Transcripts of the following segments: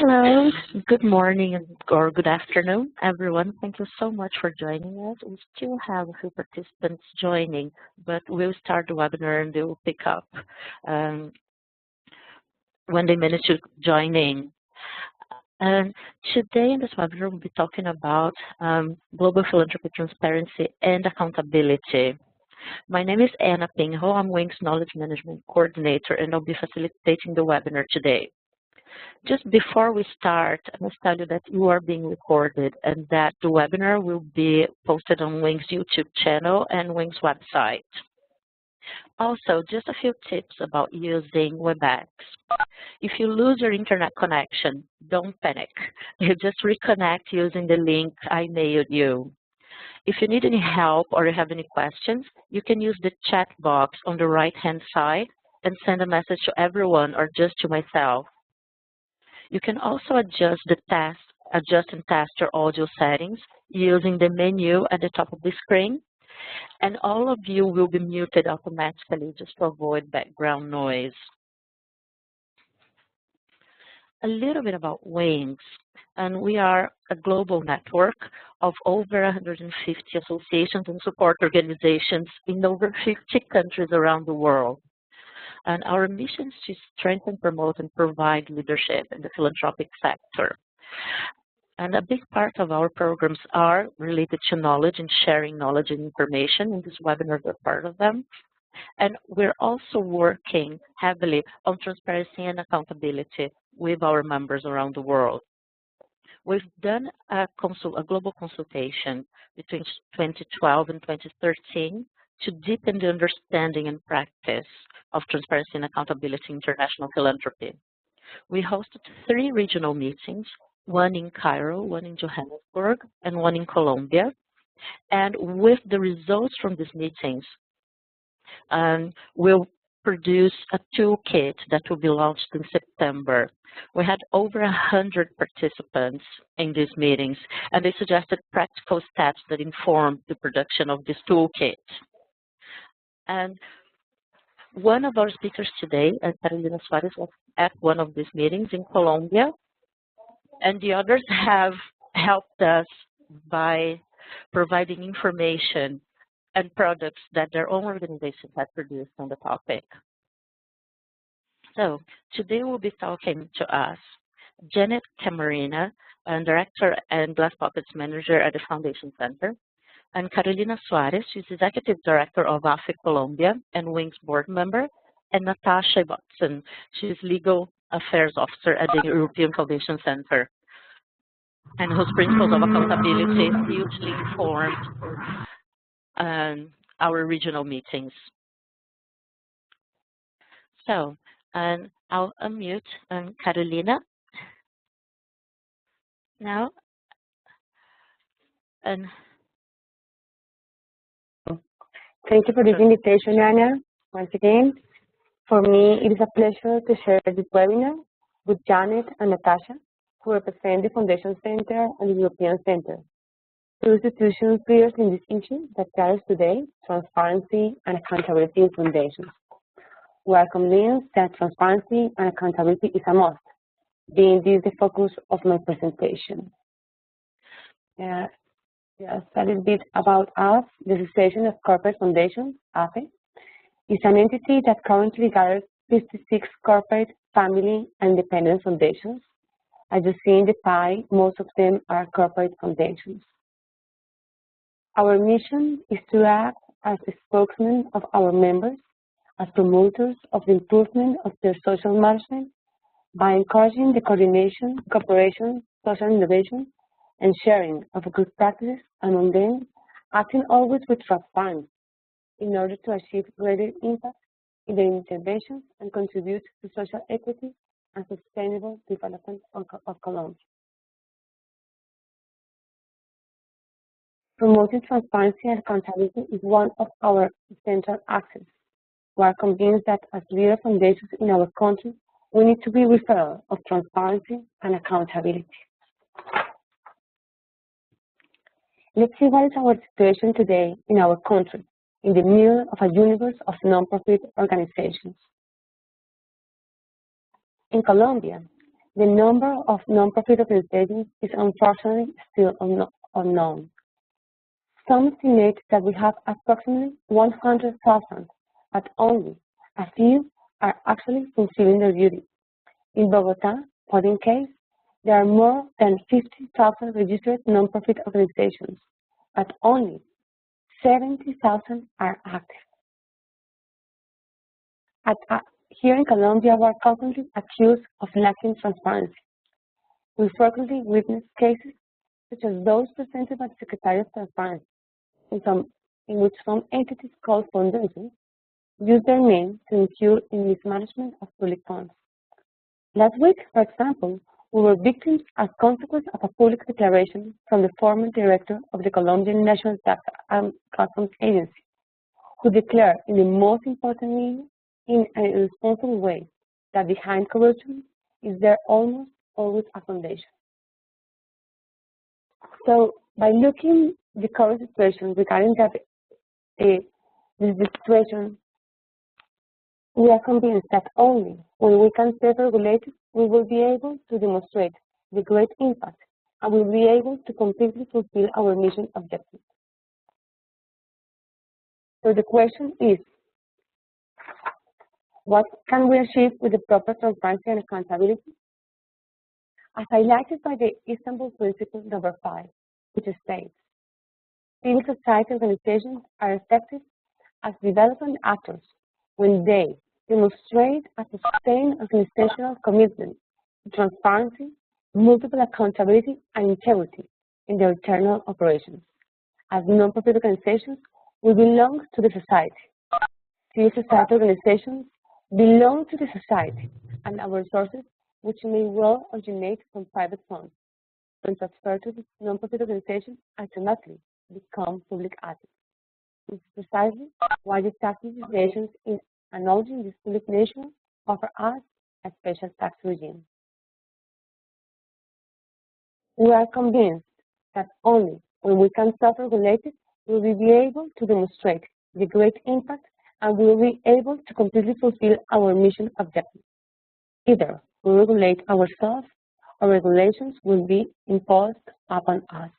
Hello, good morning or good afternoon, everyone. Thank you so much for joining us. We still have a few participants joining, but we'll start the webinar and they will pick up um, when they manage to join in. And today in this webinar, we'll be talking about global philanthropy transparency and accountability. My name is Anna Pinho. I'm WING's Knowledge Management Coordinator, and I'll be facilitating the webinar today. Just before we start, I must tell you that you are being recorded and that the webinar will be posted on WING's YouTube channel and WING's website. Also, just a few tips about using WebEx. If you lose your internet connection, don't panic. You just reconnect using the link I mailed you. If you need any help or you have any questions, you can use the chat box on the right-hand side and send a message to everyone or just to myself. You can also adjust and test your audio settings using the menu at the top of the screen. And all of you will be muted automatically just to avoid background noise. A little bit about WINGS. And we are a global network of over 150 associations and support organizations in over 50 countries around the world. And our mission is to strengthen, promote, and provide leadership in the philanthropic sector. And a big part of our programs are related to knowledge and sharing knowledge and information, and this webinar is a part of them. And we're also working heavily on transparency and accountability with our members around the world. We've done a global consultation between 2012 and 2013 to deepen the understanding and practice of transparency and accountability in international philanthropy. We hosted 3 regional meetings, one in Cairo, one in Johannesburg, and one in Colombia. And with the results from these meetings, we'll produce a toolkit that will be launched in September. We had over 100 participants in these meetings, and they suggested practical steps that informed the production of this toolkit. And one of our speakers today, Carolina Suarez, was at one of these meetings in Colombia, and the others have helped us by providing information and products that their own organizations have produced on the topic. So today we'll be talking to us, Janet Camarena, Director and Glasspockets Manager at the Foundation Center, and Carolina Suarez, she's Executive Director of AFE Colombia and WING's board member, and Natasha Ibbotson, she's Legal Affairs Officer at the European Foundation Center, and whose principles of accountability hugely informed our regional meetings. So, I'll unmute Carolina now. Thank you for this invitation, Anna. Once again, for me, it is a pleasure to share this webinar with Janet and Natasha, who represent the Foundation Center and the European Center, 2 institutions leaders in this issue that carries today transparency and accountability in foundations. We are convinced that transparency and accountability is a must, being this the focus of my presentation. Yes, a little bit about us. The Association of Corporate Foundations, AFE, is an entity that currently gathers 56 corporate, family, and independent foundations. As you see in the pie, most of them are corporate foundations. Our mission is to act as the spokesman of our members, as promoters of the improvement of their social management, by encouraging the coordination, cooperation, social innovation, and sharing of good practices among them, acting always with transparency in order to achieve greater impact in their interventions and contribute to social equity and sustainable development of Colombia. Promoting transparency and accountability is one of our central axes. We are convinced that as leader foundations in our country, we need to be referral of transparency and accountability. Let's see what is our situation today in our country, in the middle of a universe of non-profit organizations. In Colombia, The number of non-profit organizations is unfortunately still unknown. Some estimate that we have approximately 100,000, but only a few are actually fulfilling their duty. In Bogota, for in case, there are more than 50,000 registered non-profit organizations, but only 70,000 are active. Here in Colombia, we are constantly accused of lacking transparency. We frequently witness cases such as those presented by the Secretary of Transparency, in which some entities called foundations use their name to incur in mismanagement of public funds. Last week, for example, we were victims as consequence of a public declaration from the former director of the Colombian National Tax and Customs Agency, who declared in the most important way, in an irresponsible way, that behind corruption is there almost always a foundation. So, by looking at the current situation regarding this situation, we are convinced that only when we can self-regulate, we will be able to demonstrate the great impact and will be able to completely fulfill our mission objectives. So the question is, what can we achieve with the proper transparency and accountability? As highlighted by the Istanbul Principle number 5, which states, civil society organizations are effective as development actors when they demonstrate a sustained organizational commitment to transparency, multiple accountability, and integrity in their internal operations. As non-profit organizations, we belong to the society. Civil society organizations belong to the society, and our resources, which may well originate from private funds, when transferred to the non-profit organization, ultimately become public assets. This is precisely why the tax legislations in acknowledging this public nature offer us a special tax regime. We are convinced that only when we can self-regulate it, we will be able to demonstrate the great impact and we will be able to completely fulfill our mission objectives. Either we regulate ourselves or regulations will be imposed upon us.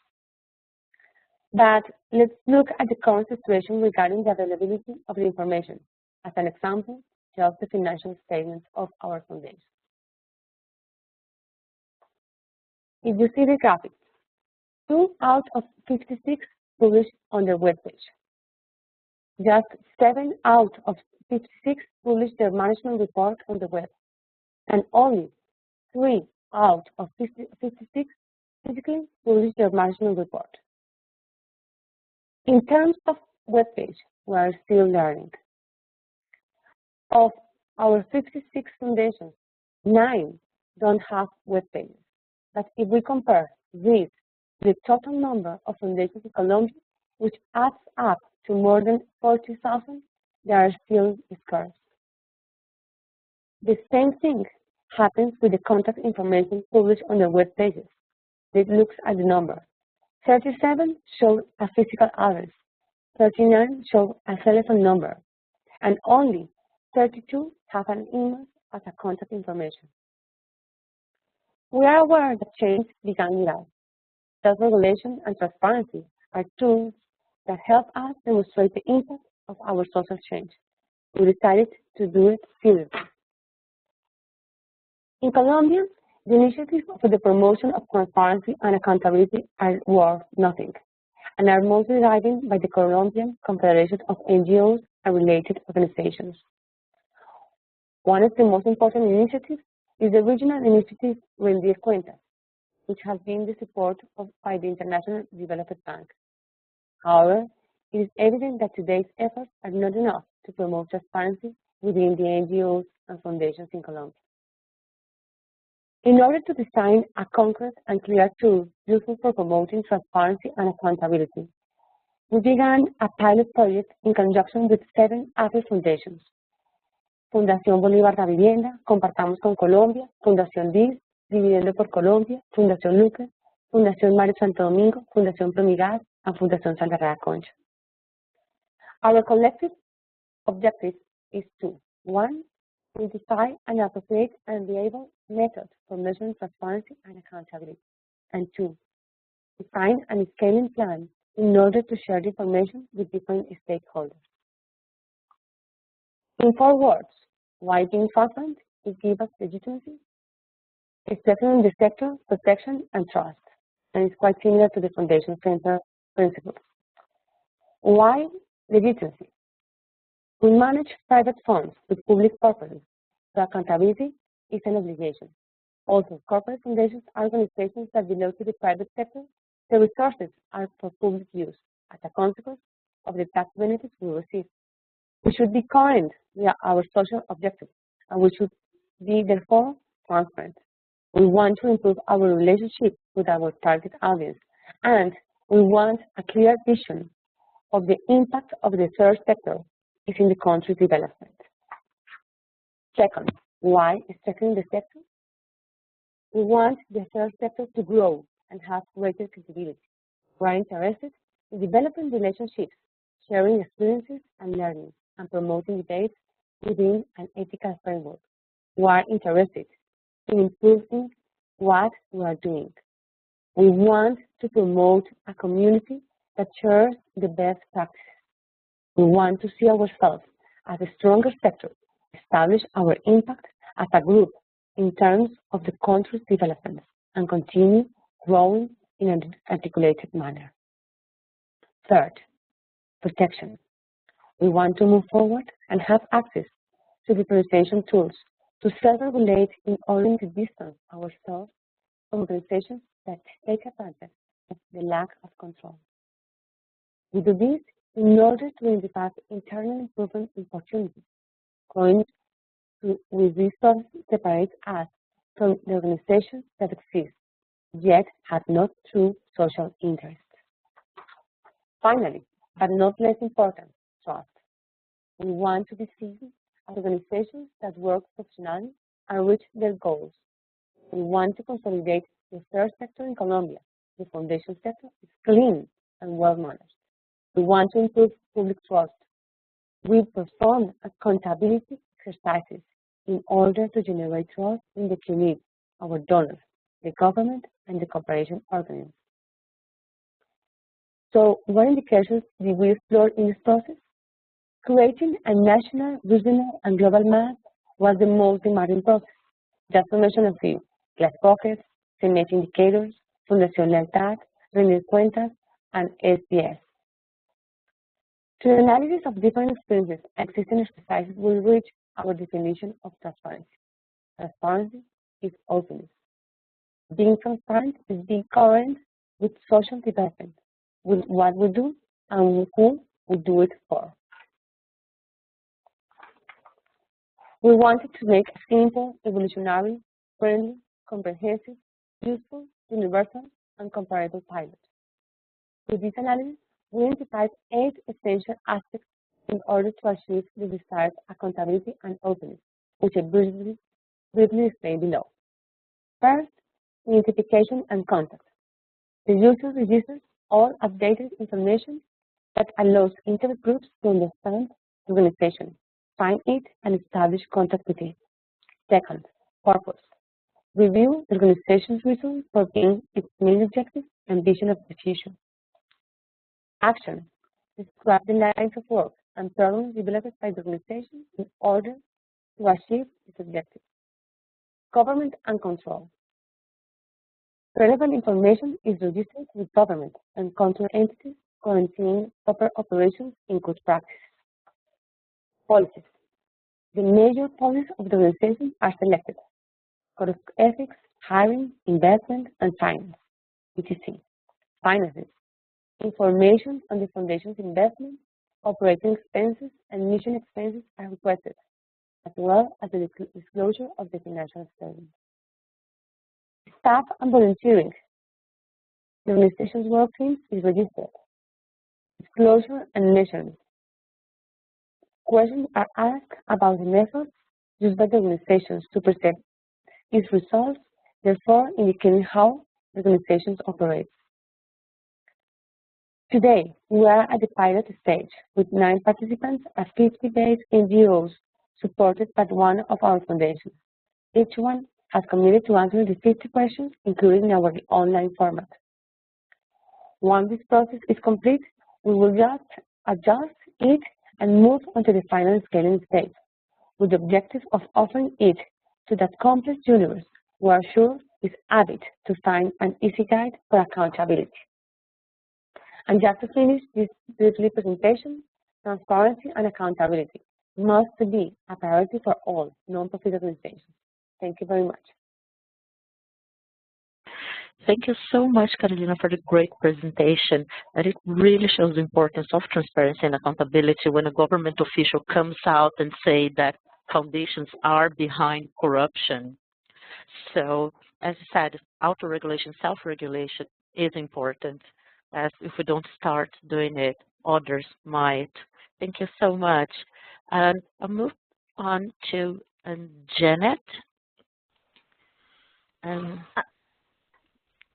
But let's look at the current situation regarding the availability of the information. As an example, just the financial statements of our foundation. If you see the graphics, 2 out of 56 published on their webpage. Just 7 out of 56 published their management report on the web, and only 3 out of 56 physically published their management report. In terms of webpage, we are still learning. Of our 56 foundations, 9 don't have web pages. But if we compare this to the total number of foundations in Colombia, which adds up to more than 40,000, they are still scarce. The same thing happens with the contact information published on their web pages. It looks at the number. 37 show a physical address, 39 show a telephone number, and only 32 have an email as a contact information. We are aware that change began with us. Self-regulation and transparency are tools that help us demonstrate the impact of our social change. We decided to do it seriously. In Colombia, the initiatives for the promotion of transparency and accountability are worth nothing and are mostly driven by the Colombian Confederation of NGOs and related organizations. One of the most important initiatives is the regional initiative Rendir Cuentas, which has been the support by the International Development Bank. However, it is evident that today's efforts are not enough to promote transparency within the NGOs and foundations in Colombia. In order to design a concrete and clear tool useful for promoting transparency and accountability, we began a pilot project in conjunction with 7 other foundations: Fundación Bolívar La Vivienda, Compartamos con Colombia, Fundación DIS, Dividiendo por Colombia, Fundación Lucas, Fundación Mario Santo Domingo, Fundación Promigas, and Fundación Santa Concha. Our collective objective is to: 1. Identify an appropriate and reliable method for measuring transparency and accountability. And 2, define a scaling plan in order to share the information with different stakeholders. In 4 words, why being transparent? It gives us legitimacy, strengthening the sector, protection, and trust. And it's quite similar to the Foundation Center principles. Why legitimacy? We manage private funds with public purposes, so accountability is an obligation. Also, corporate foundations are organizations that belong to the private sector. The resources are for public use as a consequence of the tax benefits we receive. We should be current with our social objectives, and we should be therefore transparent. We want to improve our relationship with our target audience, and we want a clear vision of the impact of the third sector is in the country's development. Second, why strengthening the sector? We want the third sector to grow and have greater credibility. We are interested in developing relationships, sharing experiences and learning, and promoting debates within an ethical framework. We are interested in improving what we are doing. We want to promote a community that shares the best practices. We want to see ourselves as a stronger sector, establish our impact as a group in terms of the country's development, and continue growing in an articulated manner. Third, protection. We want to move forward and have access to digitalization tools to self-regulate in order to distance ourselves from organizations that take advantage of the lack of control. We do this in order to identify internal improvement opportunities, going with this separates us from the organizations that exist, yet have not true social interest. Finally, but not less important, trust. We want to be seen as organizations that work professionally and reach their goals. We want to consolidate the third sector in Colombia. The foundation sector is clean and well managed. We want to improve public trust. We perform accountability exercises in order to generate trust in the community, our donors, the government, and the cooperation organisms. So, what indications did we explore in this process? Creating a national, regional, and global map was the most demanding process. Just to mention a few: Glasspockets, CMS indicators, Fundación Lealtad, Rendir Cuentas, and SDS. Through the analysis of different experiences and existing exercises, we reach our definition of transparency. Transparency is openness. Being transparent is being current with social development, with what we do and who we do it for. We wanted to make a simple, evolutionary, friendly, comprehensive, useful, universal, and comparable pilot. With this analysis, we identified 8 essential aspects in order to achieve the desired accountability and openness, which I briefly explain below. First, identification and contact. The user registers all updated information that allows interest groups to understand the organization, find it, and establish contact with it. Second, purpose. Review the organization's reason for being its main objective and vision of the future. Action. Describe the lines of work and programs developed by the organization in order to achieve its objectives. Government and control. Relevant information is registered with government and control entities guaranteeing proper operations in good practices. Policies. The major policies of the organization are selected: code of ethics, hiring, investment, and finance, etc. Finances. Information on the foundation's investment, operating expenses, and mission expenses are requested, as well as the disclosure of the financial statement. Staff and volunteering. The organization's work team is registered. Disclosure and measurement. Questions are asked about the methods used by the organizations to present its results, therefore indicating how the organizations operate. Today, we are at the pilot stage with 9 participants and 50 based NGOs supported by one of our foundations. Each one has committed to answering the 50 questions included in our online format. Once this process is complete, we will just adjust it and move on to the final scaling stage, with the objective of offering it to that complex universe we are sure is avid to find an easy guide for accountability. And just to finish this briefly presentation, transparency and accountability must be a priority for all non-profit organizations. Thank you very much. Thank you so much, Carolina, for the great presentation. And it really shows the importance of transparency and accountability when a government official comes out and say that foundations are behind corruption. So, as I said, auto-regulation, self-regulation is important. As if we don't start doing it, others might. Thank you so much. And I'll move on to Janet.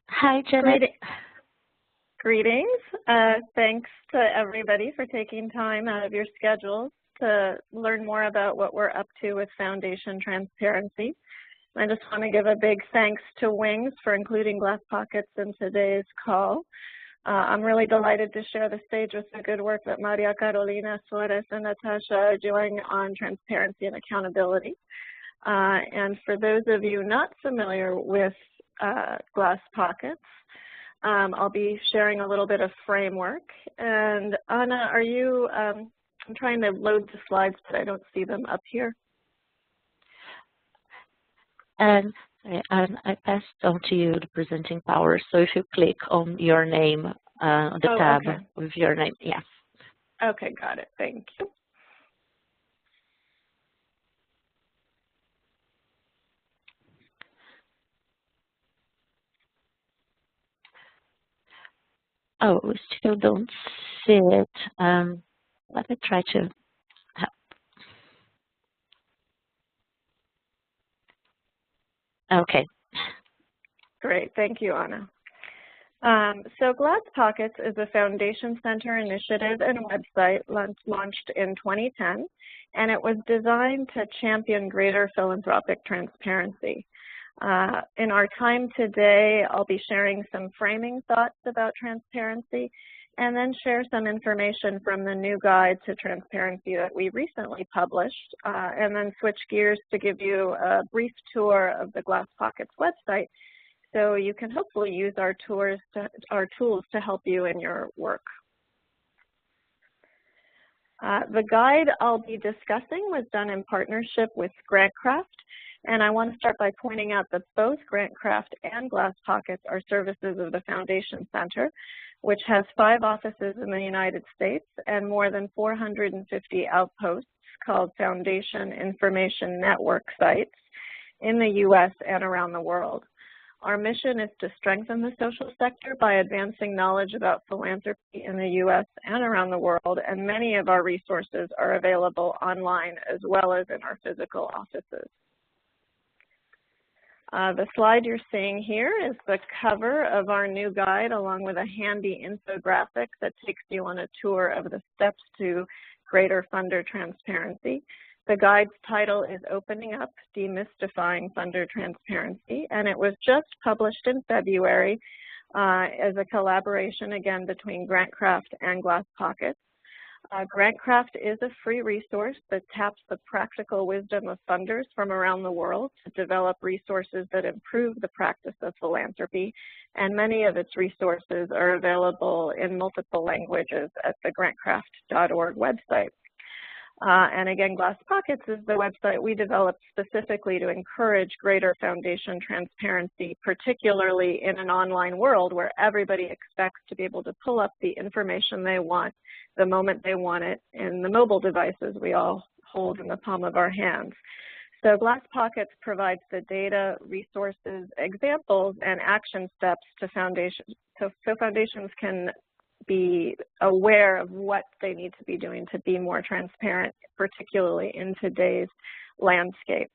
Hi, Janet. Greetings. Thanks to everybody for taking time out of your schedules to learn more about what we're up to with Foundation Transparency. I just want to give a big thanks to Wings for including Glasspockets in today's call. I'm really delighted to share the stage with the good work that Maria Carolina, Suarez, and Natasha are doing on transparency and accountability. And for those of you not familiar with Glasspockets, I'll be sharing a little bit of framework. And Anna, are you, I'm trying to load the slides, but I don't see them up here. And I passed on to you the presenting power. So if you click on your name, on the tab with your name, yes. Okay, got it. Thank you. Oh, we still don't see it. Let me try to help. Okay. Great, thank you, Anna. So Glasspockets is a Foundation Center initiative and website launched in 2010, and it was designed to champion greater philanthropic transparency. In our time today, I'll be sharing some framing thoughts about transparency and then share some information from the new guide to transparency that we recently published, and then switch gears to give you a brief tour of the Glasspockets website so you can hopefully use our tools to help you in your work. The guide I'll be discussing was done in partnership with GrantCraft, and I want to start by pointing out that both GrantCraft and Glasspockets are services of the Foundation Center, which has 5 offices in the United States and more than 450 outposts called Foundation Information Network sites in the U.S. and around the world. Our mission is to strengthen the social sector by advancing knowledge about philanthropy in the U.S. and around the world, and many of our resources are available online as well as in our physical offices. The slide you're seeing here is the cover of our new guide, along with a handy infographic that takes you on a tour of the steps to greater funder transparency. The guide's title is Opening Up, Demystifying Funder Transparency, and it was just published in February as a collaboration, again, between GrantCraft and Glasspockets. GrantCraft is a free resource that taps the practical wisdom of funders from around the world to develop resources that improve the practice of philanthropy, and many of its resources are available in multiple languages at the grantcraft.org website. And again, Glasspockets is the website we developed specifically to encourage greater foundation transparency, particularly in an online world where everybody expects to be able to pull up the information they want the moment they want it in the mobile devices we all hold in the palm of our hands. So Glasspockets provides the data, resources, examples, and action steps to foundations, so foundations can be aware of what they need to be doing to be more transparent, particularly in today's landscape.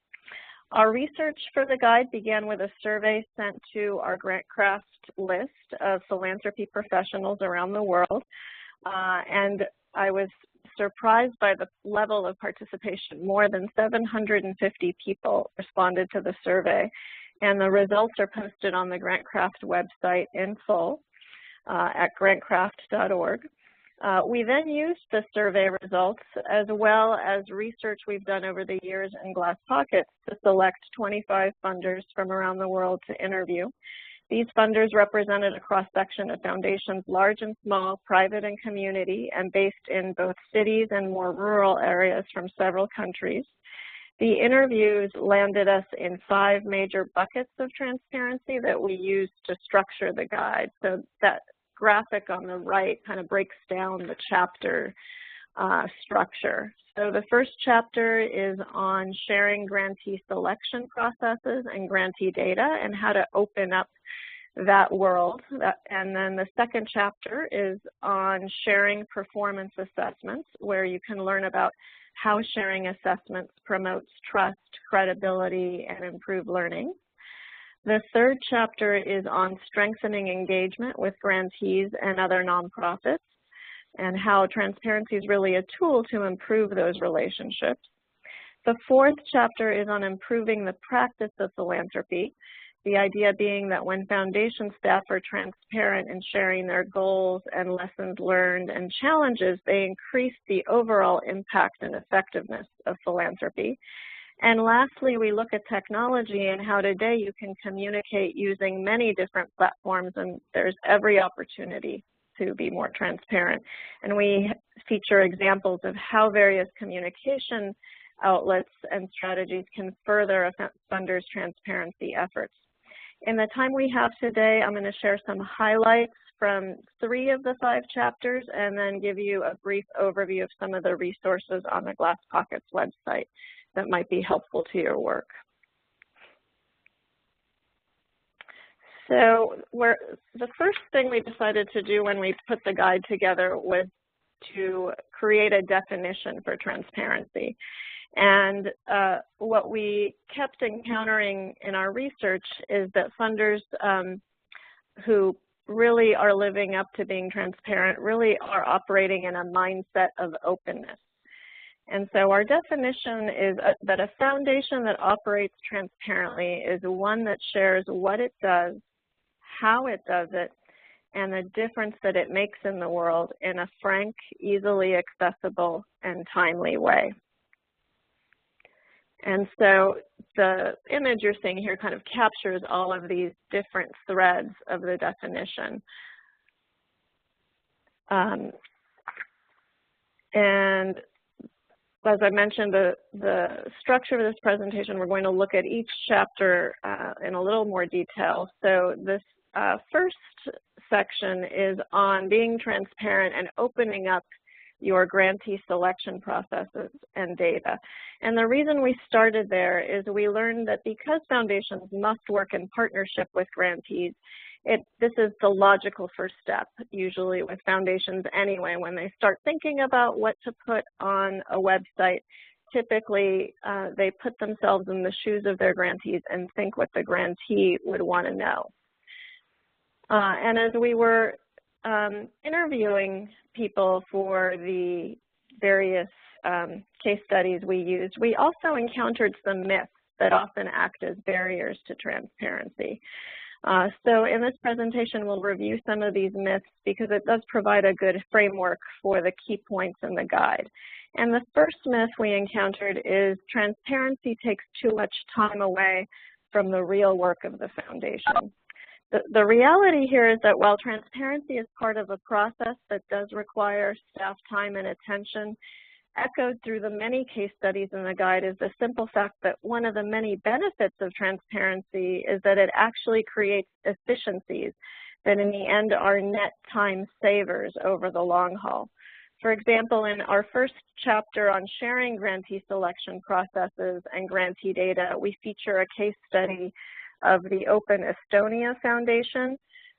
Our research for the guide began with a survey sent to our GrantCraft list of philanthropy professionals around the world. And I was surprised by the level of participation. More than 750 people responded to the survey, and the results are posted on the GrantCraft website in full at grantcraft.org. We then used the survey results as well as research we've done over the years in Glasspockets to select 25 funders from around the world to interview. These funders represented a cross-section of foundations, large and small, private and community, and based in both cities and more rural areas from several countries. The interviews landed us in 5 major buckets of transparency that we used to structure the guide. So that graphic on the right kind of breaks down the chapter structure. So the first chapter is on sharing grantee selection processes and grantee data and how to open up that world. And then the second chapter is on sharing performance assessments, where you can learn about how sharing assessments promotes trust, credibility, and improved learning. The third chapter is on strengthening engagement with grantees and other nonprofits, and how transparency is really a tool to improve those relationships. The fourth chapter is on improving the practice of philanthropy, the idea being that when foundation staff are transparent in sharing their goals and lessons learned and challenges, they increase the overall impact and effectiveness of philanthropy. And lastly, we look at technology and how today you can communicate using many different platforms, and there's every opportunity to be more transparent. And we feature examples of how various communication outlets and strategies can further a funder's transparency efforts. In the time we have today, I'm going to share some highlights from 3 of the 5 chapters and then give you a brief overview of some of the resources on the Glasspockets website that might be helpful to your work. So the first thing we decided to do when we put the guide together was to create a definition for transparency. And what we kept encountering in our research is that funders who really are living up to being transparent really are operating in a mindset of openness. And so our definition is that a foundation that operates transparently is one that shares what it does, how it does it, and the difference that it makes in the world in a frank, easily accessible, and timely way. And so the image you're seeing here kind of captures all of these different threads of the definition. And as I mentioned, the structure of this presentation, we're going to look at each chapter in a little more detail. So this first section is on being transparent and opening up your grantee selection processes and data. And the reason we started there is we learned that because foundations must work in partnership with grantees, this is the logical first step, usually with foundations anyway. When they start thinking about what to put on a website, typically they put themselves in the shoes of their grantees and think what the grantee would want to know. And as we were interviewing people for the various case studies we used, we also encountered some myths that often act as barriers to transparency. So in this presentation, we'll review some of these myths because it does provide a good framework for the key points in the guide. And the first myth we encountered is transparency takes too much time away from the real work of the foundation. The reality here is that while transparency is part of a process that does require staff time and attention, echoed through the many case studies in the guide is the simple fact that one of the many benefits of transparency is that it actually creates efficiencies that in the end are net time savers over the long haul. For example, in our first chapter on sharing grantee selection processes and grantee data, we feature a case study of the Open Estonia Foundation,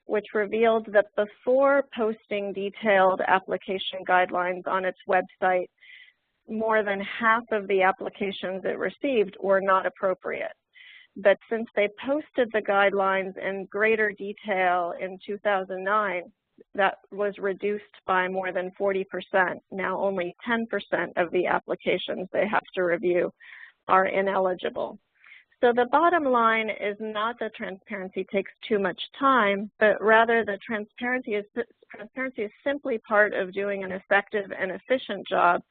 which revealed that before posting detailed application guidelines on its website, more than half of the applications it received were not appropriate. But since they posted the guidelines in greater detail in 2009, that was reduced by more than 40%. Now only 10% of the applications they have to review are ineligible. So the bottom line is not that transparency takes too much time, but rather that transparency is simply part of doing an effective and efficient job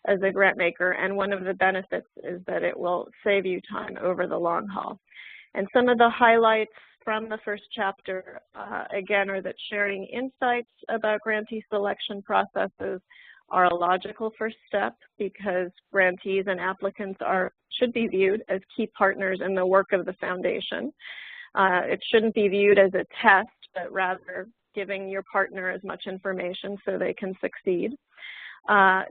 as a grant maker, and one of the benefits is that it will save you time over the long haul. And some of the highlights from the first chapter, again, are that sharing insights about grantee selection processes are a logical first step, because grantees and applicants should be viewed as key partners in the work of the foundation. It shouldn't be viewed as a test, but rather giving your partner as much information so they can succeed.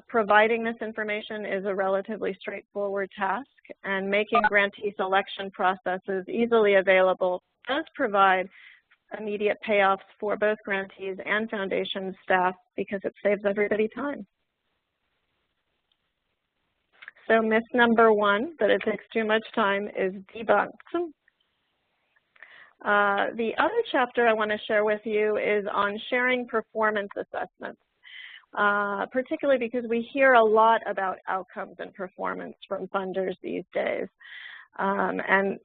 Providing this information is a relatively straightforward task, and making grantee selection processes easily available does provide immediate payoffs for both grantees and foundation staff, because it saves everybody time. So myth number one, that it takes too much time, is debunked. The other chapter I want to share with you is on sharing performance assessments, particularly because we hear a lot about outcomes and performance from funders these days, and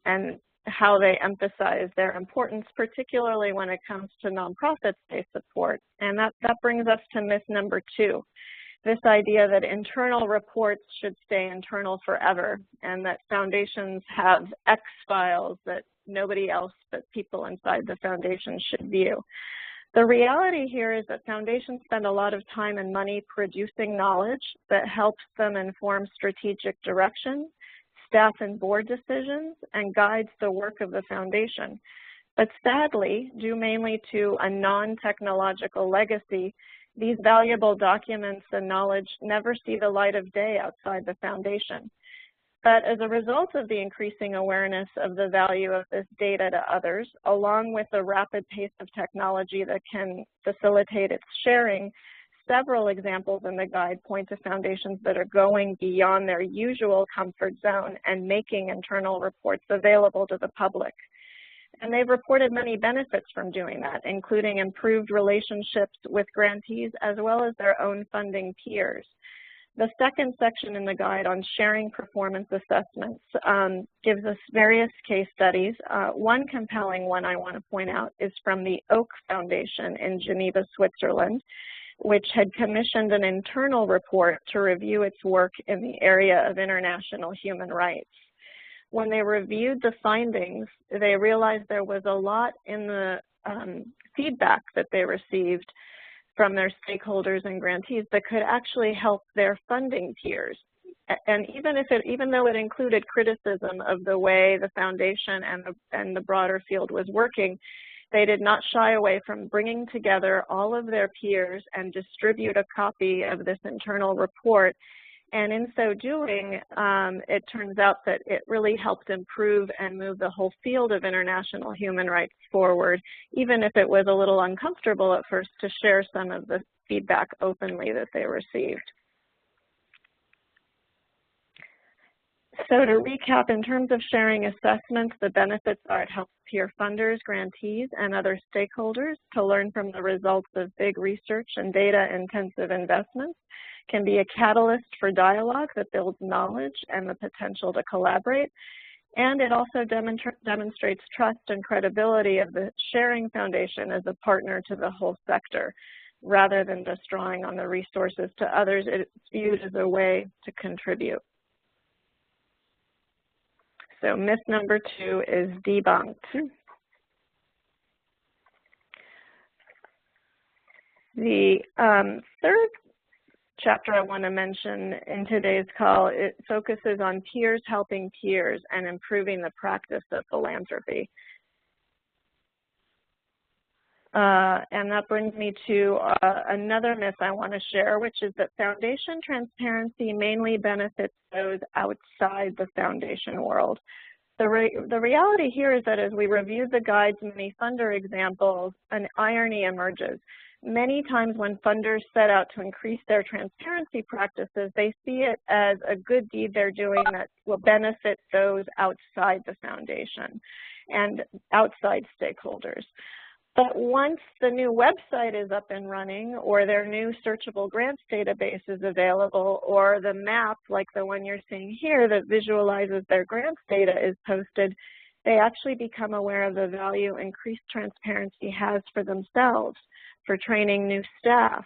how they emphasize their importance, particularly when it comes to nonprofits they support. And that brings us to myth number two, this idea that internal reports should stay internal forever, and that foundations have X files that nobody else but people inside the foundation should view. The reality here is that foundations spend a lot of time and money producing knowledge that helps them inform strategic direction, staff and board decisions, and guides the work of the foundation. But sadly, due mainly to a non-technological legacy, these valuable documents and knowledge never see the light of day outside the foundation. But as a result of the increasing awareness of the value of this data to others, along with the rapid pace of technology that can facilitate its sharing, several examples in the guide point to foundations that are going beyond their usual comfort zone and making internal reports available to the public. And they've reported many benefits from doing that, including improved relationships with grantees as well as their own funding peers. The second section in the guide on sharing performance assessments gives us various case studies. One compelling one I want to point out is from the Oak Foundation in Geneva, Switzerland, which had commissioned an internal report to review its work in the area of international human rights. When they reviewed the findings, they realized there was a lot in the feedback that they received from their stakeholders and grantees that could actually help their funding peers. And even though it included criticism of the way the foundation and the broader field was working, they did not shy away from bringing together all of their peers and distribute a copy of this internal report. And in so doing, it turns out that it really helped improve and move the whole field of international human rights forward, even if it was a little uncomfortable at first to share some of the feedback openly that they received. So to recap, in terms of sharing assessments, the benefits are it helps peer funders, grantees, and other stakeholders to learn from the results of big research and data-intensive investments, can be a catalyst for dialogue that builds knowledge and the potential to collaborate, and it also demonstrates trust and credibility of the sharing foundation as a partner to the whole sector. Rather than just drawing on the resources to others, it's viewed as a way to contribute. So myth number two is debunked. The third chapter I want to mention in today's call, it focuses on peers helping peers and improving the practice of philanthropy. And that brings me to another myth I want to share, which is that foundation transparency mainly benefits those outside the foundation world. The reality here is that as we reviewed the guide's many funder examples, an irony emerges. Many times when funders set out to increase their transparency practices, they see it as a good deed they're doing that will benefit those outside the foundation and outside stakeholders. But once the new website is up and running, or their new searchable grants database is available, or the map, like the one you're seeing here, that visualizes their grants data is posted, they actually become aware of the value increased transparency has for themselves, for training new staff,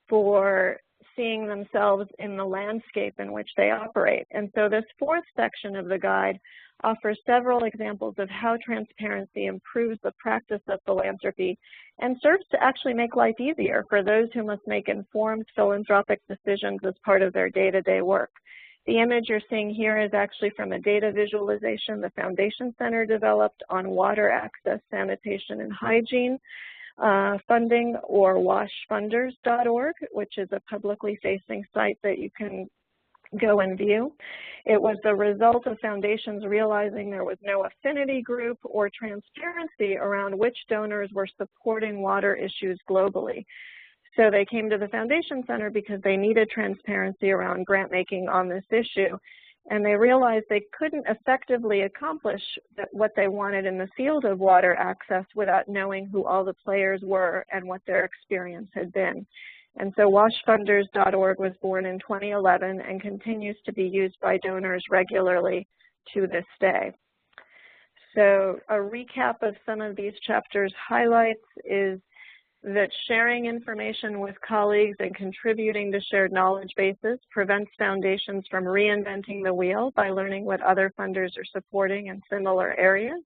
for seeing themselves in the landscape in which they operate. And so this fourth section of the guide offers several examples of how transparency improves the practice of philanthropy and serves to actually make life easier for those who must make informed philanthropic decisions as part of their day-to-day work. The image you're seeing here is actually from a data visualization the Foundation Center developed on water access, sanitation, and hygiene funding, or washfunders.org, which is a publicly facing site that you can go and view. It was the result of foundations realizing there was no affinity group or transparency around which donors were supporting water issues globally. So they came to the Foundation Center because they needed transparency around grant making on this issue. And they realized they couldn't effectively accomplish what they wanted in the field of water access without knowing who all the players were and what their experience had been. And so washfunders.org was born in 2011 and continues to be used by donors regularly to this day. So a recap of some of these chapters' highlights is that sharing information with colleagues and contributing to shared knowledge bases prevents foundations from reinventing the wheel by learning what other funders are supporting in similar areas.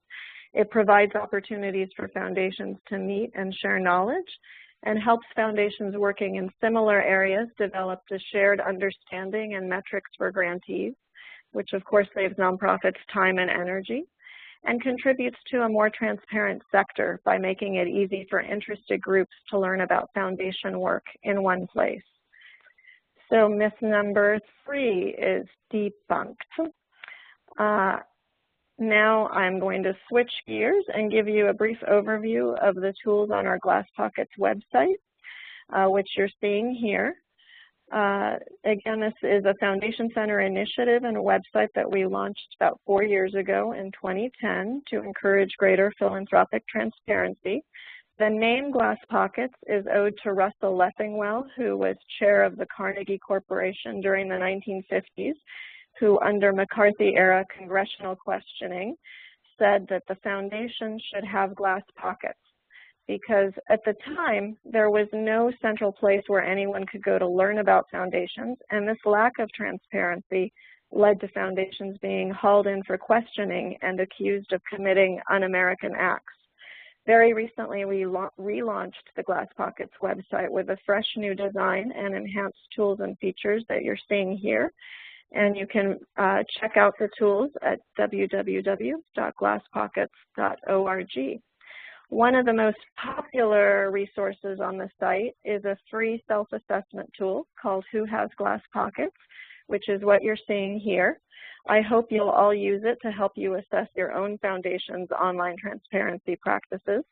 It provides opportunities for foundations to meet and share knowledge, and helps foundations working in similar areas develop a shared understanding and metrics for grantees, which of course saves nonprofits time and energy, and contributes to a more transparent sector by making it easy for interested groups to learn about foundation work in one place. So myth number 3 is debunked. Now I'm going to switch gears and give you a brief overview of the tools on our Glasspockets website, which you're seeing here. Again, this is a Foundation Center initiative and a website that we launched about 4 years ago in 2010 to encourage greater philanthropic transparency. The name Glasspockets is owed to Russell Leffingwell, who was chair of the Carnegie Corporation during the 1950s, who under McCarthy-era congressional questioning said that the foundation should have glass pockets, because at the time there was no central place where anyone could go to learn about foundations, and this lack of transparency led to foundations being hauled in for questioning and accused of committing un-American acts. Very recently we relaunched the Glasspockets website with a fresh new design and enhanced tools and features that you're seeing here. And you can check out the tools at www.glasspockets.org. One of the most popular resources on the site is a free self-assessment tool called Who Has Glass Pockets, which is what you're seeing here. I hope you'll all use it to help you assess your own foundation's online transparency practices.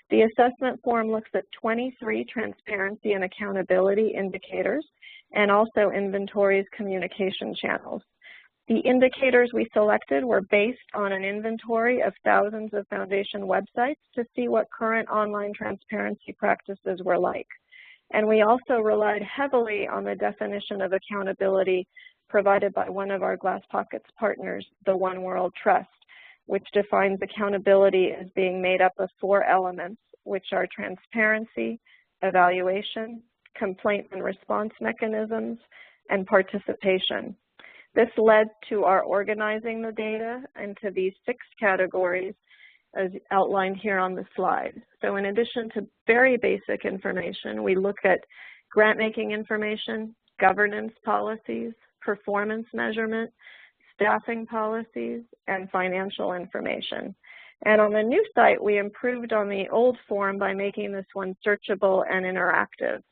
The assessment form looks at 23 transparency and accountability indicators and also inventories communication channels. The indicators we selected were based on an inventory of thousands of foundation websites to see what current online transparency practices were like. And we also relied heavily on the definition of accountability provided by one of our Glasspockets partners, the One World Trust, which defines accountability as being made up of 4 elements, which are transparency, evaluation, complaint and response mechanisms, and participation. This led to our organizing the data into these 6 categories as outlined here on the slide. So in addition to very basic information, we look at grant-making information, governance policies, performance measurement, staffing policies, and financial information. And on the new site, we improved on the old form by making this one searchable and interactive.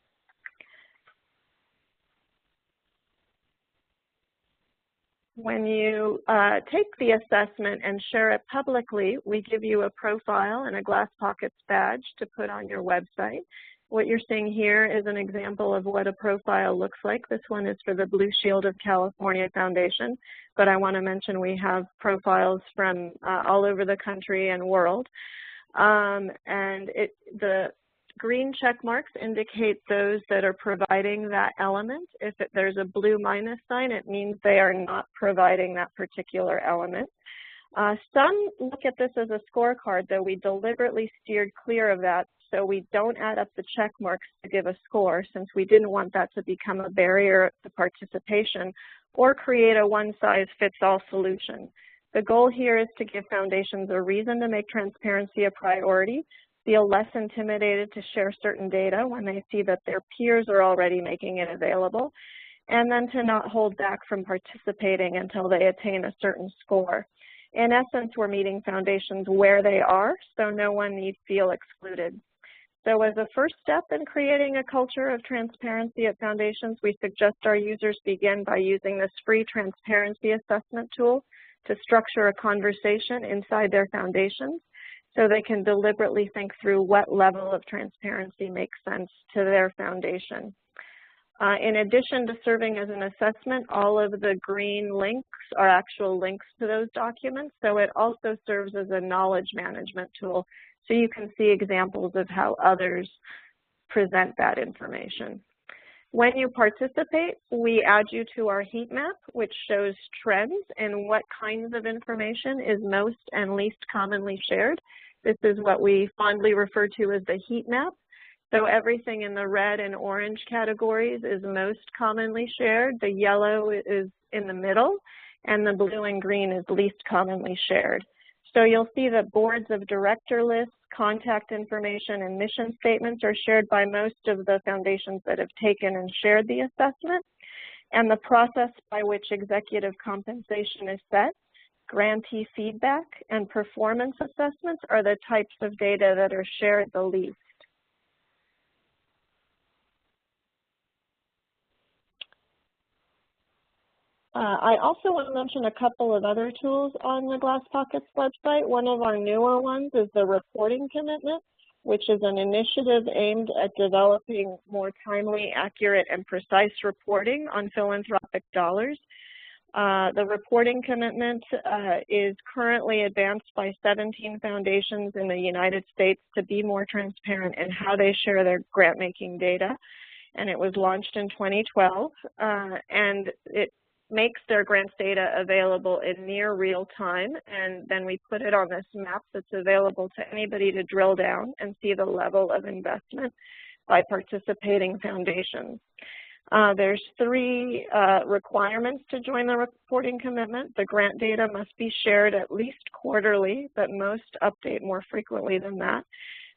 When you take the assessment and share it publicly, we give you a profile and a Glasspockets badge to put on your website. What you're seeing here is an example of what a profile looks like. This one is for the Blue Shield of California Foundation, but I want to mention we have profiles from all over the country and world. The green check marks indicate those that are providing that element. If there's a blue minus sign, it means they are not providing that particular element. Some look at this as a scorecard, though we deliberately steered clear of that, so we don't add up the check marks to give a score, since we didn't want that to become a barrier to participation or create a one-size-fits-all solution. The goal here is to give foundations a reason to make transparency a priority, feel less intimidated to share certain data when they see that their peers are already making it available, and then to not hold back from participating until they attain a certain score. In essence, we're meeting foundations where they are, so no one need feel excluded. So as a first step in creating a culture of transparency at foundations, we suggest our users begin by using this free transparency assessment tool to structure a conversation inside their foundations so they can deliberately think through what level of transparency makes sense to their foundation. In addition to serving as an assessment, all of the green links are actual links to those documents, so it also serves as a knowledge management tool, so you can see examples of how others present that information. When you participate, we add you to our heat map, which shows trends in what kinds of information is most and least commonly shared. This is what we fondly refer to as the heat map. So everything in the red and orange categories is most commonly shared. The yellow is in the middle, and the blue and green is least commonly shared. So you'll see that boards of director lists, contact information, and mission statements are shared by most of the foundations that have taken and shared the assessment. And the process by which executive compensation is set, grantee feedback, and performance assessments are the types of data that are shared the least. I also want to mention a couple of other tools on the Glasspockets website. One of our newer ones is the reporting commitment, which is an initiative aimed at developing more timely, accurate, and precise reporting on philanthropic dollars. The reporting commitment is currently advanced by 17 foundations in the United States to be more transparent in how they share their grant-making data. And it was launched in 2012, and it makes their grants data available in near real time, and then we put it on this map that's available to anybody to drill down and see the level of investment by participating foundations. There's three requirements to join the reporting commitment. The grant data must be shared at least quarterly, but most update more frequently than that.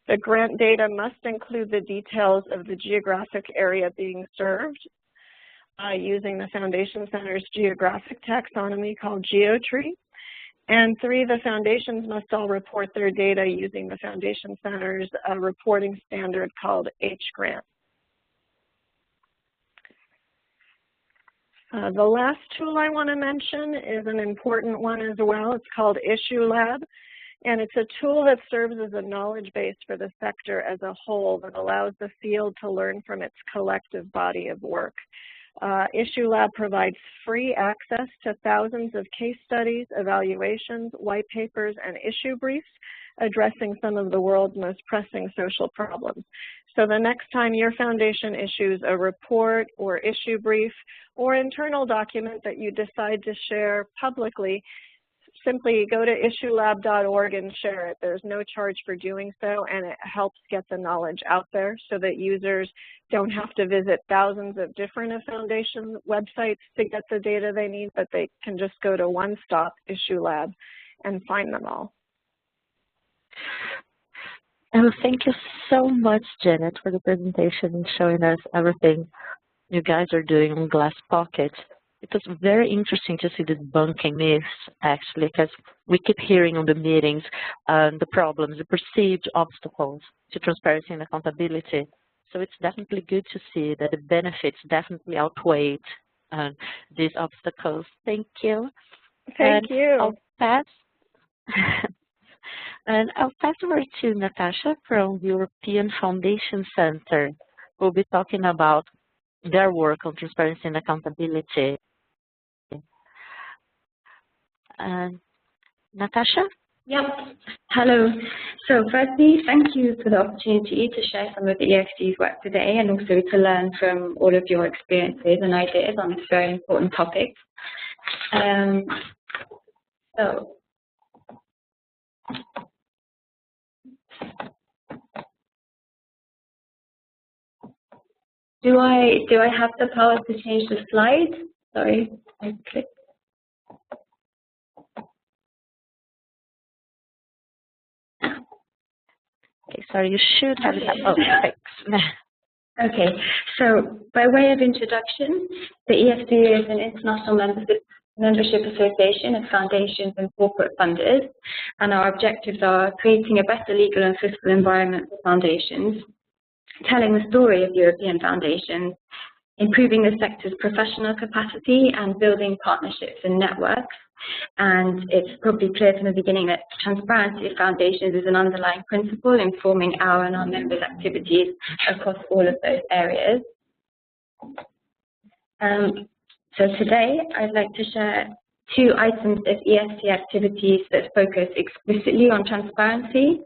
The grant data must include the details of the geographic area being served using the Foundation Center's geographic taxonomy called GeoTree. And three, the foundations must all report their data using the Foundation Center's reporting standard called HGrant. The last tool I want to mention is an important one as well. It's called IssueLab, and it's a tool that serves as a knowledge base for the sector as a whole that allows the field to learn from its collective body of work. IssueLab provides free access to thousands of case studies, evaluations, white papers, and issue briefs addressing some of the world's most pressing social problems. So the next time your foundation issues a report or issue brief or internal document that you decide to share publicly, simply go to issuelab.org and share it. There's no charge for doing so, and it helps get the knowledge out there so that users don't have to visit thousands of different foundation websites to get the data they need, but they can just go to one-stop IssueLab and find them all. Oh, thank you so much, Janet, for the presentation and showing us everything you guys are doing on Glasspockets. It was very interesting to see the debunking myths, actually, because we keep hearing on the meetings the problems, the perceived obstacles to transparency and accountability. So it's definitely good to see that the benefits definitely outweigh these obstacles. Thank you. Thank you. I'll pass. And I'll pass over to Natasha from the European Foundation Center, who will be talking about their work on transparency and accountability. Natasha, Yep. Hello. So firstly, thank you for the opportunity to share some of the EFC's work today and also to learn from all of your experiences and ideas on this very important topic. So do I have the power to change the slide? Sorry, I clicked. Okay, sorry, you should have that. Oh, thanks. Okay, so by way of introduction, the EFC is an international membership association of foundations and corporate funders, and our objectives are creating a better legal and fiscal environment for foundations, telling the story of European foundations, improving the sector's professional capacity, and building partnerships and networks. And it's probably clear from the beginning that transparency of foundations is an underlying principle informing our and our members' activities across all of those areas. So today, I'd like to share 2 items of EFC activities that focus explicitly on transparency.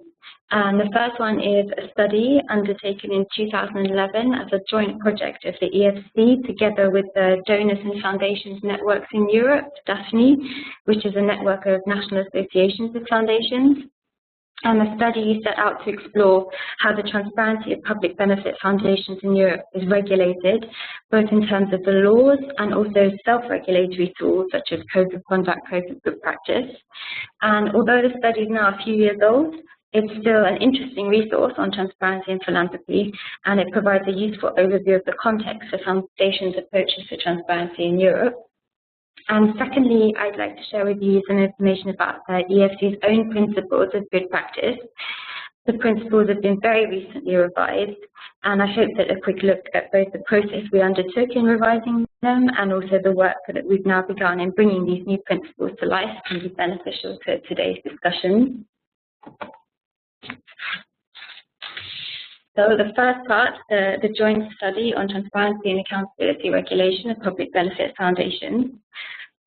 And the first one is a study undertaken in 2011 as a joint project of the EFC together with the Donors and Foundations Networks in Europe, DAFNE, which is a network of national associations of foundations. And the study set out to explore how the transparency of public benefit foundations in Europe is regulated, both in terms of the laws and also self-regulatory tools such as codes of conduct, codes of good practice. And although the study is now a few years old, it's still an interesting resource on transparency and philanthropy, and it provides a useful overview of the context for foundations' approaches to transparency in Europe. And secondly, I'd like to share with you some information about the EFC's own principles of good practice. The principles have been very recently revised, and I hope that a quick look at both the process we undertook in revising them and also the work that we've now begun in bringing these new principles to life can be beneficial to today's discussion. So the first part, the joint study on transparency and accountability regulation of public benefit foundations.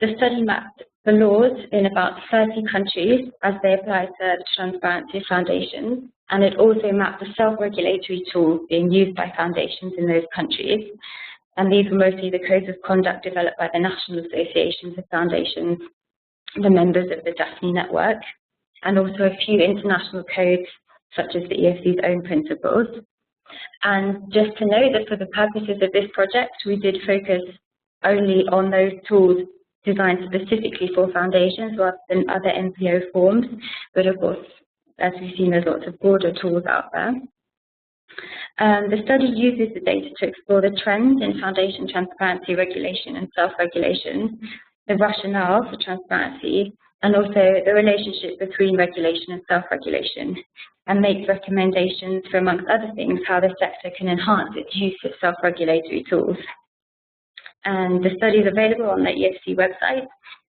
The study mapped the laws in about 30 countries as they apply to transparency foundations, and it also mapped the self-regulatory tools being used by foundations in those countries. And these were mostly the codes of conduct developed by the national associations of foundations, the members of the DAFNE network, and also a few international codes such as the EFC's own principles. And just to note that for the purposes of this project, we did focus only on those tools designed specifically for foundations rather than other NPO forms. But of course, as we've seen, there's lots of broader tools out there. The study uses the data to explore the trends in foundation transparency regulation and self-regulation, the rationale for transparency, and also the relationship between regulation and self-regulation, and makes recommendations for, amongst other things, how the sector can enhance its use of self-regulatory tools. And the study is available on the EFC website,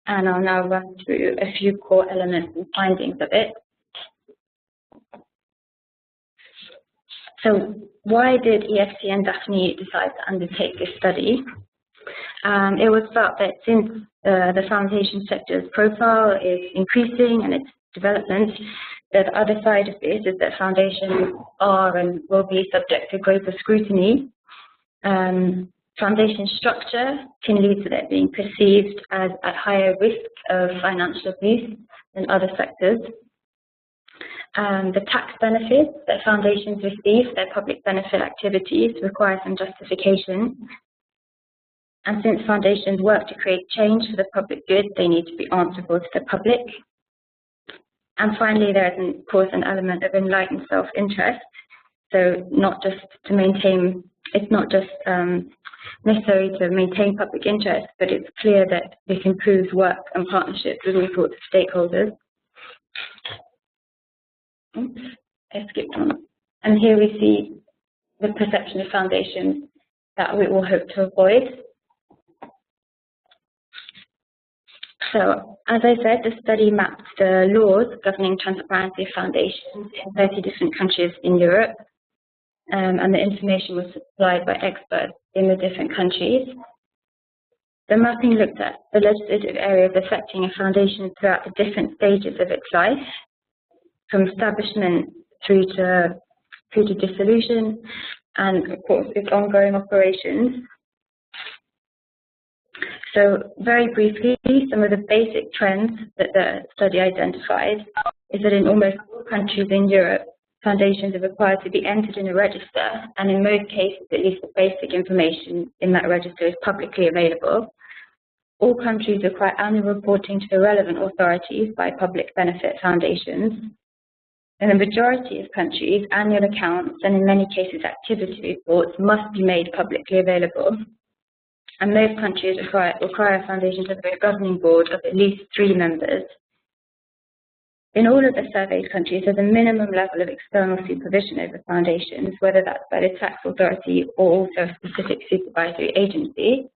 and I'll now run through a few core elements and findings of it. So why did EFC and DAFNE decide to undertake this study? It was felt that since the foundation sector's profile is increasing and its development, the other side of this is that foundations are and will be subject to greater scrutiny. Foundation structure can lead to that being perceived as at higher risk of financial abuse than other sectors. The tax benefits that foundations receive for their public benefit activities require some justification. And since foundations work to create change for the public good, they need to be answerable to the public. And finally, there is, of course, an element of enlightened self-interest. So not just to maintain, it's not just necessary to maintain public interest, but it's clear that this improves work and partnerships with all sorts of stakeholders. Oops, I skipped one. And here we see the perception of foundations that we all hope to avoid. So, as I said, the study mapped the laws governing transparency of foundations in 30 different countries in Europe, and the information was supplied by experts in the different countries. The mapping looked at the legislative areas affecting a foundation throughout the different stages of its life, from establishment through to dissolution, and of course its ongoing operations. So very briefly, some of the basic trends that the study identified is that in almost all countries in Europe, foundations are required to be entered in a register, and in most cases, at least the basic information in that register is publicly available. All countries require annual reporting to the relevant authorities by public benefit foundations. In the majority of countries, annual accounts and in many cases activity reports must be made publicly available. And most countries require foundations to have a governing board of at least 3 members. In all of the surveyed countries, there's a minimum level of external supervision over foundations, whether that's by the tax authority or also a specific supervisory agency.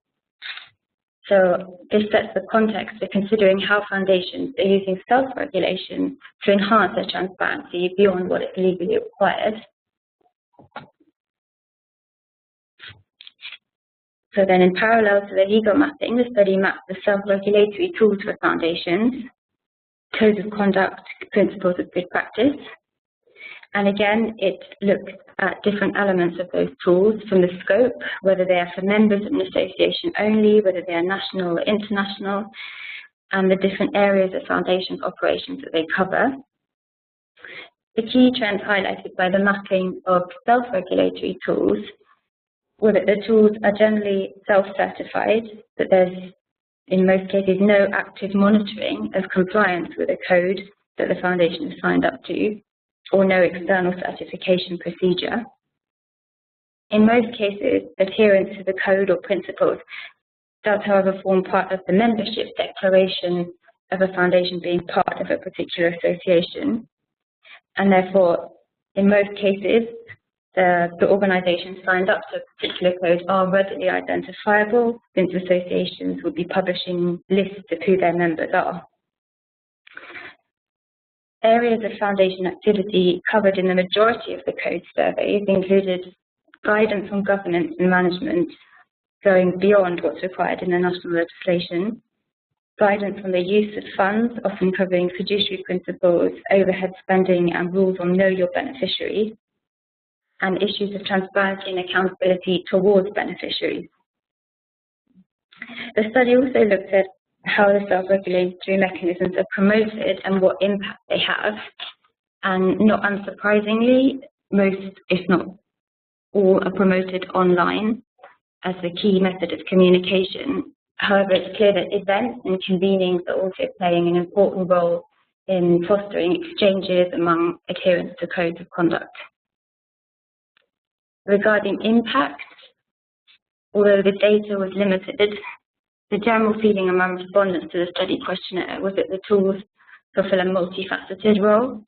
So this sets the context for considering how foundations are using self-regulation to enhance their transparency beyond what is legally required. So then in parallel to the legal mapping, the study mapped the self-regulatory tools for foundations, codes of conduct, principles of good practice. And again, it looked at different elements of those tools from the scope, whether they are for members of an association only, whether they are national or international, and the different areas of foundations operations that they cover. The key trends highlighted by the mapping of self-regulatory tools were that the tools are generally self-certified, that there's in most cases no active monitoring of compliance with a code that the foundation is signed up to, or no external certification procedure. In most cases, adherence to the code or principles does, however, form part of the membership declaration of a foundation being part of a particular association. And therefore, in most cases, the organizations signed up to a particular code are readily identifiable, since associations will be publishing lists of who their members are. Areas of foundation activity covered in the majority of the code surveys included guidance on governance and management, going beyond what's required in the national legislation, guidance on the use of funds, often covering fiduciary principles, overhead spending, and rules on know your beneficiary, and issues of transparency and accountability towards beneficiaries. The study also looked at how the self-regulatory mechanisms are promoted and what impact they have. And not unsurprisingly, most, if not all, are promoted online as the key method of communication. However, it's clear that events and convenings are also playing an important role in fostering exchanges among adherents to codes of conduct. Regarding impact, although the data was limited, the general feeling among respondents to the study questionnaire was that the tools fulfill a multifaceted role.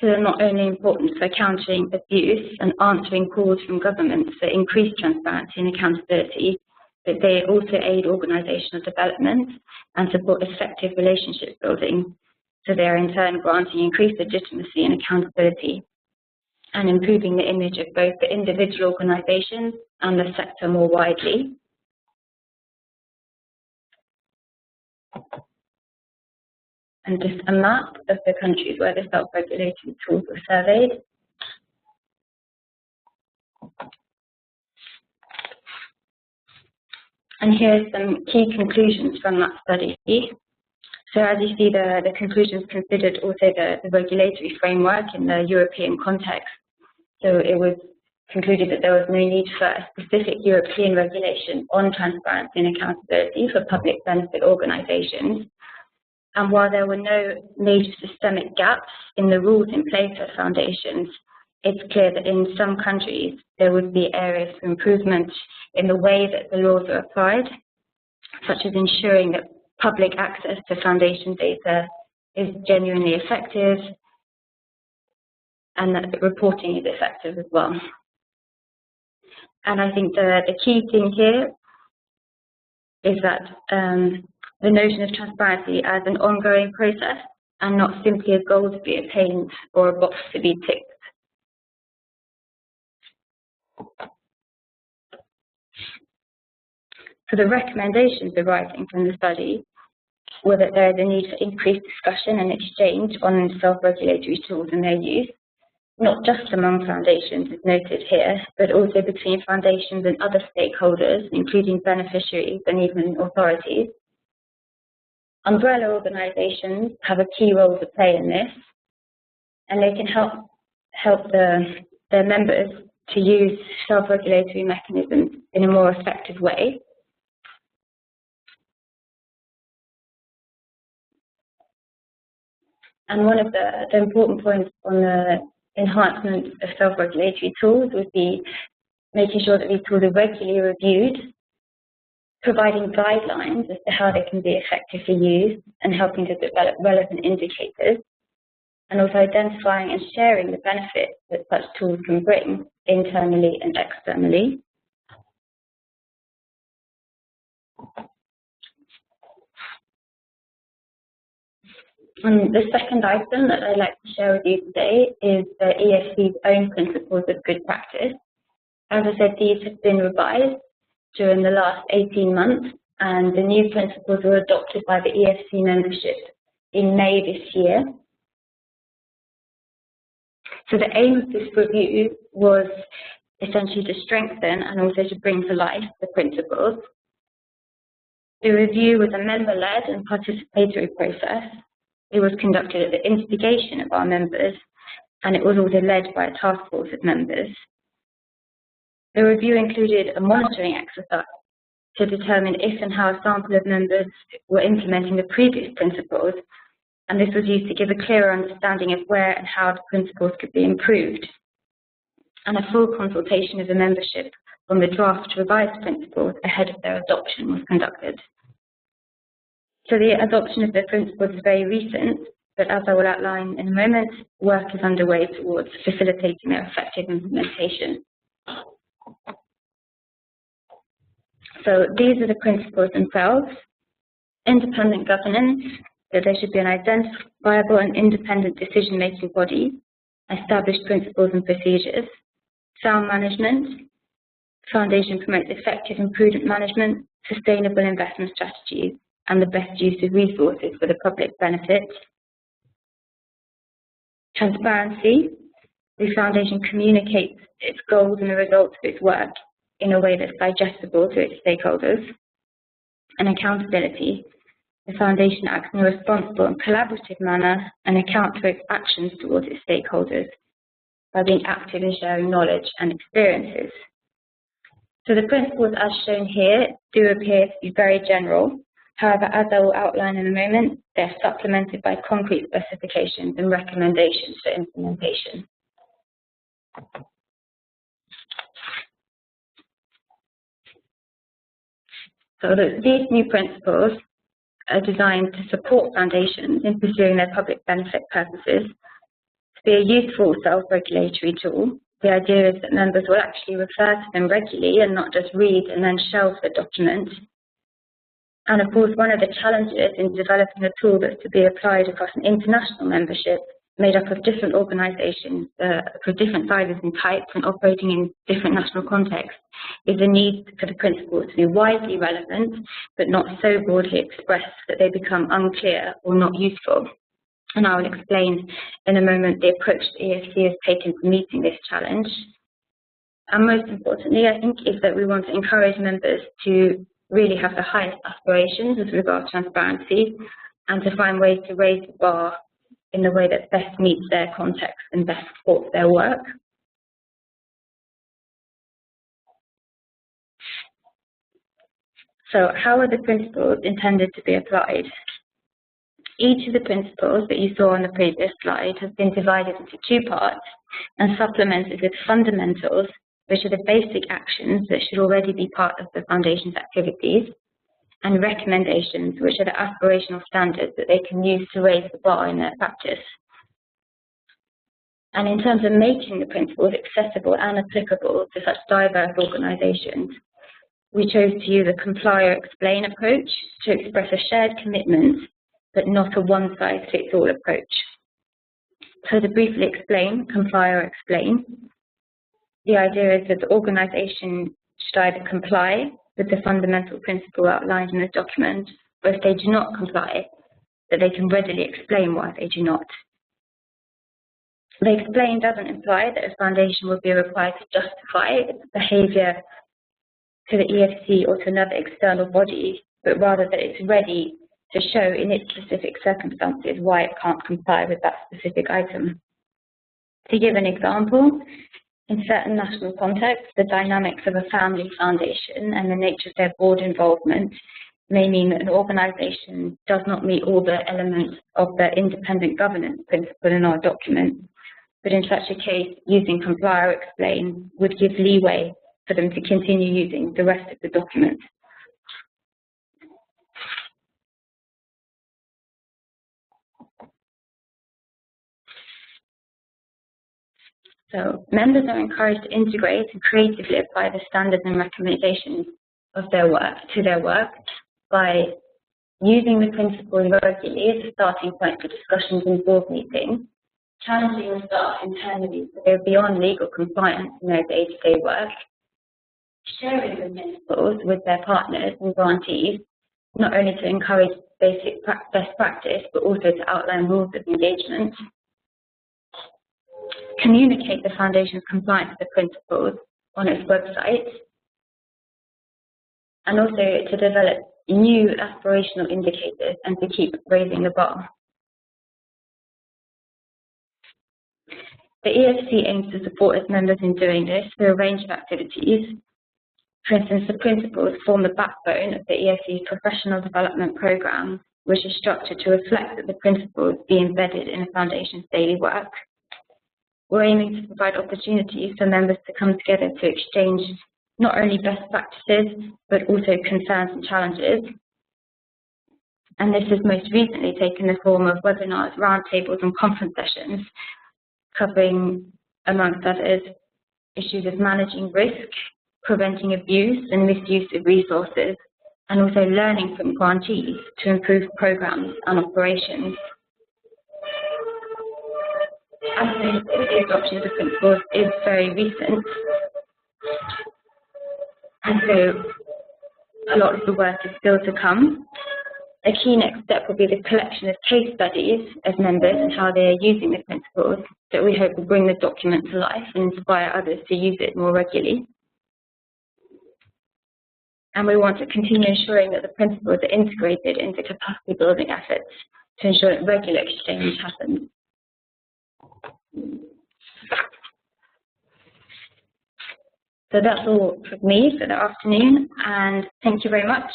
So they're not only important for countering abuse and answering calls from governments for increased transparency and accountability, but they also aid organizational development and support effective relationship building. So they are in turn granting increased legitimacy and accountability, and improving the image of both the individual organizations and the sector more widely. And just a map of the countries where the self-regulatory tools were surveyed. And here are some key conclusions from that study. So as you see, the conclusions considered also the regulatory framework in the European context. So it was concluded that there was no need for a specific European regulation on transparency and accountability for public benefit organizations. And while there were no major systemic gaps in the rules in place for foundations, it's clear that in some countries there would be areas for improvement in the way that the laws are applied, such as ensuring that public access to foundation data is genuinely effective and that the reporting is effective as well. And I think the key thing here is that the notion of transparency as an ongoing process and not simply a goal to be attained or a box to be ticked. So the recommendations arising from the study were that there is a need for increased discussion and exchange on self-regulatory tools and their use, not just among foundations as noted here, but also between foundations and other stakeholders, including beneficiaries and even authorities. Umbrella organisations have a key role to play in this, and they can help their members to use self-regulatory mechanisms in a more effective way. And one of the important points on the enhancement of self-regulatory tools would be making sure that these tools are regularly reviewed, providing guidelines as to how they can be effectively used, and helping to develop relevant indicators, and also identifying and sharing the benefits that such tools can bring internally and externally. And the second item that I'd like to share with you today is the EFC's own principles of good practice. As I said, these have been revised during the last 18 months, and the new principles were adopted by the EFC membership in May this year. So the aim of this review was essentially to strengthen and also to bring to life the principles. The review was a member-led and participatory process. It was conducted at the instigation of our members, and it was also led by a task force of members. The review included a monitoring exercise to determine if and how a sample of members were implementing the previous principles, and this was used to give a clearer understanding of where and how the principles could be improved. And a full consultation of the membership on the draft revised principles ahead of their adoption was conducted. So the adoption of the principles is very recent, but as I will outline in a moment, work is underway towards facilitating their effective implementation. So these are the principles themselves. Independent governance, that there should be an identifiable and independent decision-making body, established principles and procedures. Sound management, Foundation promotes effective and prudent management, sustainable investment strategies, and the best use of resources for the public benefit. Transparency, the Foundation communicates its goals and the results of its work in a way that's digestible to its stakeholders. And accountability, the Foundation acts in a responsible and collaborative manner and accounts for its actions towards its stakeholders by being active in sharing knowledge and experiences. So the principles as shown here do appear to be very general. However, as I will outline in a moment, they're supplemented by concrete specifications and recommendations for implementation. So these new principles are designed to support foundations in pursuing their public benefit purposes, to be a useful self-regulatory tool. The idea is that members will actually refer to them regularly and not just read and then shelve the document. And of course, one of the challenges in developing a tool that's to be applied across an international membership made up of different organisations for different sizes and types and operating in different national contexts is the need for the principles to be widely relevant but not so broadly expressed that they become unclear or not useful. And I will explain in a moment the approach the EFC has taken to meeting this challenge. And most importantly, I think, is that we want to encourage members to really have the highest aspirations with regard to transparency and to find ways to raise the bar in the way that best meets their context and best supports their work. So how are the principles intended to be applied? Each of the principles that you saw on the previous slide has been divided into two parts and supplemented with fundamentals, which are the basic actions that should already be part of the Foundation's activities, and recommendations, which are the aspirational standards that they can use to raise the bar in their practice. And in terms of making the principles accessible and applicable to such diverse organisations, we chose to use a comply-or-explain approach to express a shared commitment, but not a one-size-fits-all approach. So to briefly explain, comply or explain, the idea is that the organisation should either comply with the fundamental principle outlined in the document or if they do not comply, that they can readily explain why they do not. The explain doesn't imply that a foundation will be required to justify its behaviour to the EFC or to another external body, but rather that it's ready to show in its specific circumstances why it can't comply with that specific item. To give an example, in certain national contexts, the dynamics of a family foundation and the nature of their board involvement may mean that an organisation does not meet all the elements of the independent governance principle in our document, but in such a case, using comply or explain would give leeway for them to continue using the rest of the document. So members are encouraged to integrate and creatively apply the standards and recommendations of their work to their work by using the principles regularly as a starting point for discussions in board meetings, challenging the staff internally to go beyond legal compliance in their day-to-day work, sharing the principles with their partners and grantees, not only to encourage basic best practice, but also to outline rules of engagement, communicate the Foundation's compliance with the principles on its website, and also to develop new aspirational indicators and to keep raising the bar. The EFC aims to support its members in doing this through a range of activities. For instance, the principles form the backbone of the EFC's professional development programme, which is structured to reflect that the principles be embedded in a Foundation's daily work. We're aiming to provide opportunities for members to come together to exchange not only best practices, but also concerns and challenges. And this has most recently taken the form of webinars, roundtables, and conference sessions, covering, amongst others, issues of managing risk, preventing abuse and misuse of resources, and also learning from grantees to improve programs and operations. As the adoption of the principles is very recent, and so a lot of the work is still to come. A key next step will be the collection of case studies of members and how they are using the principles that we hope will bring the document to life and inspire others to use it more regularly. And we want to continue ensuring that the principles are integrated into capacity building efforts to ensure that regular exchange happens. So that's all from me for the afternoon, and thank you very much.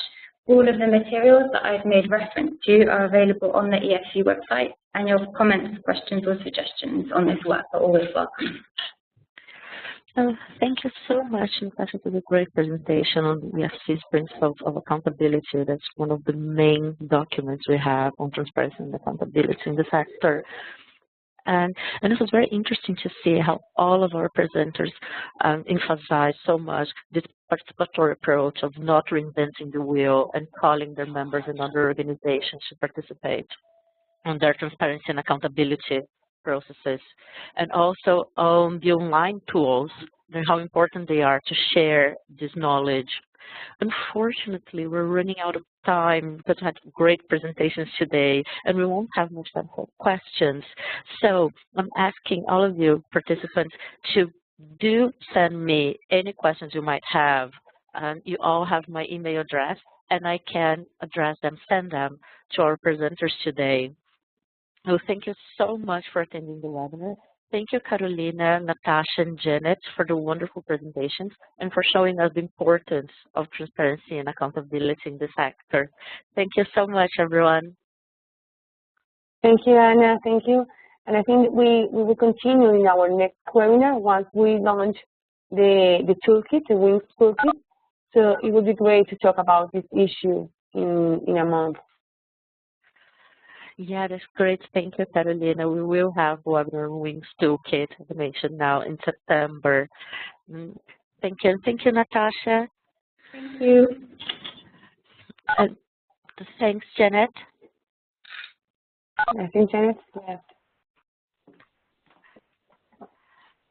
All of the materials that I've made reference to are available on the EFC website, and your comments, questions or suggestions on this work are always welcome. Thank you so much, Natasha, for the great presentation on the EFC's Principles of Accountability. That's one of the main documents we have on transparency and accountability in the sector. And it was very interesting to see how all of our presenters emphasize so much this participatory approach of not reinventing the wheel and calling their members and other organizations to participate on their transparency and accountability processes, and also on the online tools and how important they are to share this knowledge. Unfortunately, we're running out of time because we had great presentations today and we won't have much time for questions. So I'm asking all of you participants to do send me any questions you might have. You all have my email address and I can address them, send them to our presenters today. So thank you so much for attending the webinar. Thank you, Carolina, Natasha, and Janet for the wonderful presentations and for showing us the importance of transparency and accountability in the sector. Thank you so much, everyone. Thank you, Anna. Thank you. And I think we will continue in our next webinar once we launch the toolkit, the WINGS toolkit. So it would be great to talk about this issue in a month. Yeah, that's great. Thank you, Carolina. We will have webinar WINGS toolkit, as I mentioned now, in September. Thank you. Thank you, Natasha. Thank you. Thanks, Janet. I think Janet left.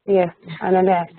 Yes, Anna left.